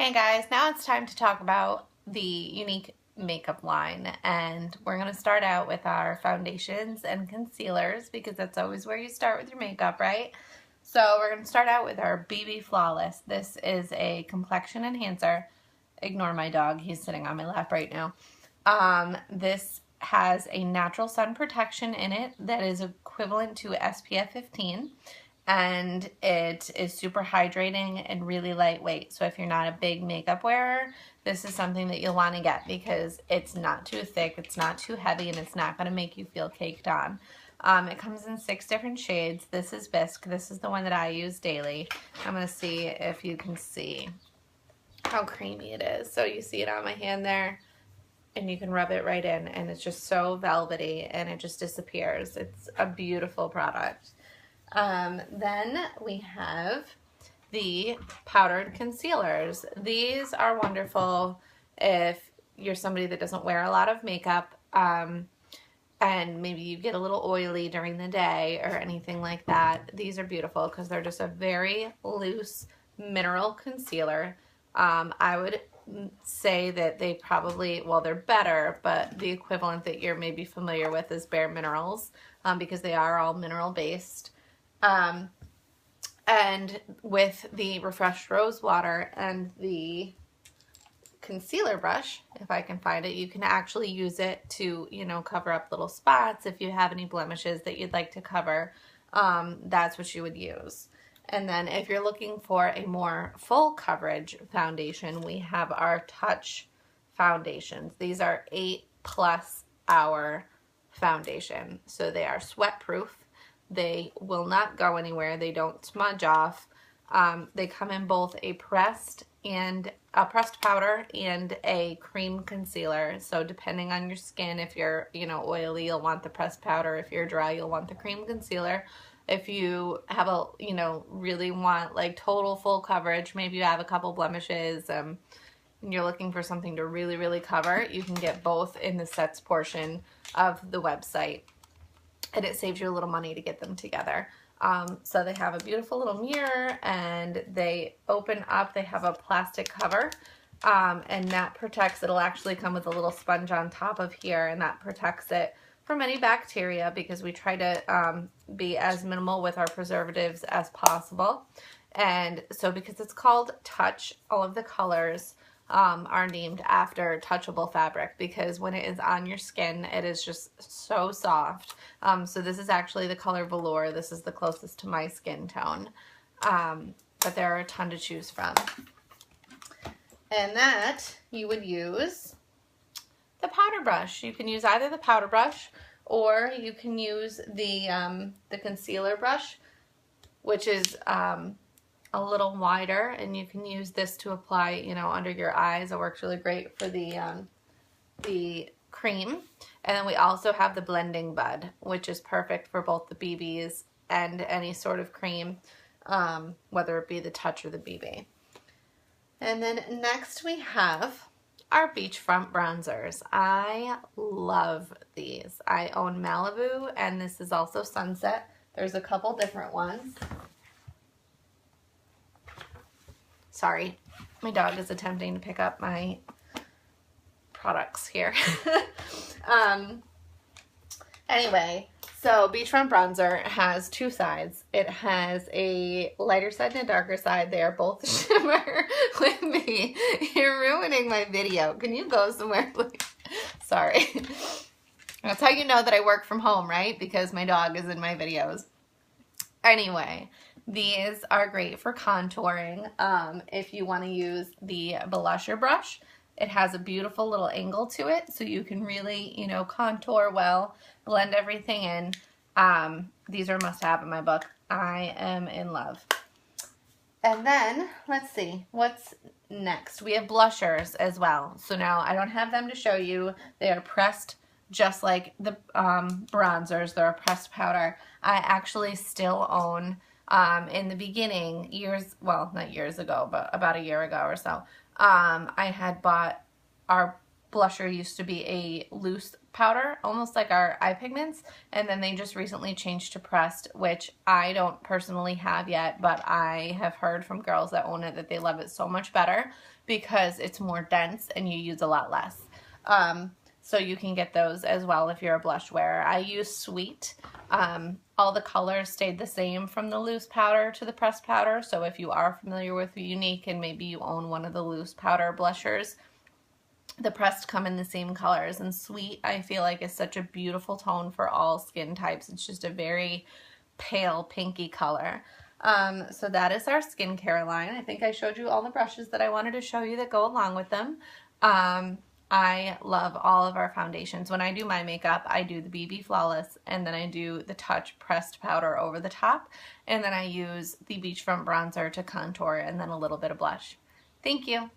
Hey guys, now it's time to talk about the Younique makeup line, and we're going to start out with our foundations and concealers because that's always where you start with your makeup, right? So we're going to start out with our BB Flawless. This is a complexion enhancer. Ignore my dog, he's sitting on my lap right now. This has a natural sun protection in it that is equivalent to SPF 15. And it is super hydrating and really lightweight. So if you're not a big makeup wearer, this is something that you'll want to get because it's not too thick, it's not too heavy, and it's not going to make you feel caked on. It comes in 6 different shades. This is Bisque. This is the one that I use daily. I'm going to see if you can see how creamy it is. So you see it on my hand there, and you can rub it right in, and it's just so velvety, and it just disappears. It's a beautiful product. Then we have the powdered concealers. These are wonderful if you're somebody that doesn't wear a lot of makeup, and maybe you get a little oily during the day or anything like that. These are beautiful because they're just a very loose mineral concealer. I would say that they probably, well, they're better, but the equivalent that you're maybe familiar with is Bare Minerals, because they are all mineral based. And with the Refreshed Rose Water and the concealer brush, if I can find it, you can actually use it to, you know, cover up little spots. If you have any blemishes that you'd like to cover, that's what you would use. And then if you're looking for a more full coverage foundation, we have our Touch foundations. These are 8+ hour foundation. So they are sweat proof. They will not go anywhere. They don't smudge off. They come in both a pressed powder and a cream concealer. So depending on your skin, if you're, you know, oily, you'll want the pressed powder. If you're dry, you'll want the cream concealer. If you have a, you know, really want like total full coverage, maybe you have a couple blemishes, and you're looking for something to really, really cover, you can get both in the sets portion of the website. And it saves you a little money to get them together. So they have a beautiful little mirror, and they open up. They have a plastic cover, and that protects. It'll actually come with a little sponge on top of here, and that protects it from any bacteria because we try to be as minimal with our preservatives as possible. And so because it's called Touch, all of the colors are named after touchable fabric because when it is on your skin, it is just so soft. So this is actually the color Velour. This is the closest to my skin tone. But there are a ton to choose from. And that you would use the powder brush. You can use either the powder brush or you can use the concealer brush, which is a little wider, and you can use this to apply, you know, under your eyes. It works really great for the cream. And then we also have the blending bud, which is perfect for both the BBs and any sort of cream, whether it be the Touch or the BB. And then next we have our Beachfront Bronzers. I love these. I own Malibu, and this is also Sunset. There's a couple different ones. Sorry, my dog is attempting to pick up my products here. Anyway, so Beachfront Bronzer has 2 sides. It has a lighter side and a darker side. They are both shimmer with me. You're ruining my video. Can you go somewhere, please? Sorry. That's how you know that I work from home, right? Because my dog is in my videos. Anyway, these are great for contouring. If you want to use the blusher brush, it has a beautiful little angle to it, so you can really, you know, contour well, blend everything in. These are must-have in my book. I am in love. And then, let's see, what's next? We have blushers as well. So now I don't have them to show you. They are pressed just like the bronzers. They're a pressed powder. I actually still own, in the beginning, not years ago, but about a year ago or so, I had bought our blusher used to be a loose powder, almost like our eye pigments, and then they just recently changed to pressed, which I don't personally have yet, but I have heard from girls that own it that they love it so much better because it's more dense and you use a lot less. So you can get those as well if you're a blush wearer. I use Sweet. All the colors stayed the same from the loose powder to the pressed powder, so if you are familiar with Younique and maybe you own one of the loose powder blushers, the pressed come in the same colors, and Sweet I feel like is such a beautiful tone for all skin types. It's just a very pale pinky color. So that is our skincare line. I think I showed you all the brushes that I wanted to show you that go along with them. I love all of our foundations. When I do my makeup, I do the BB Flawless, and then I do the Touch pressed powder over the top, and then I use the Beachfront bronzer to contour, and then a little bit of blush. Thank you.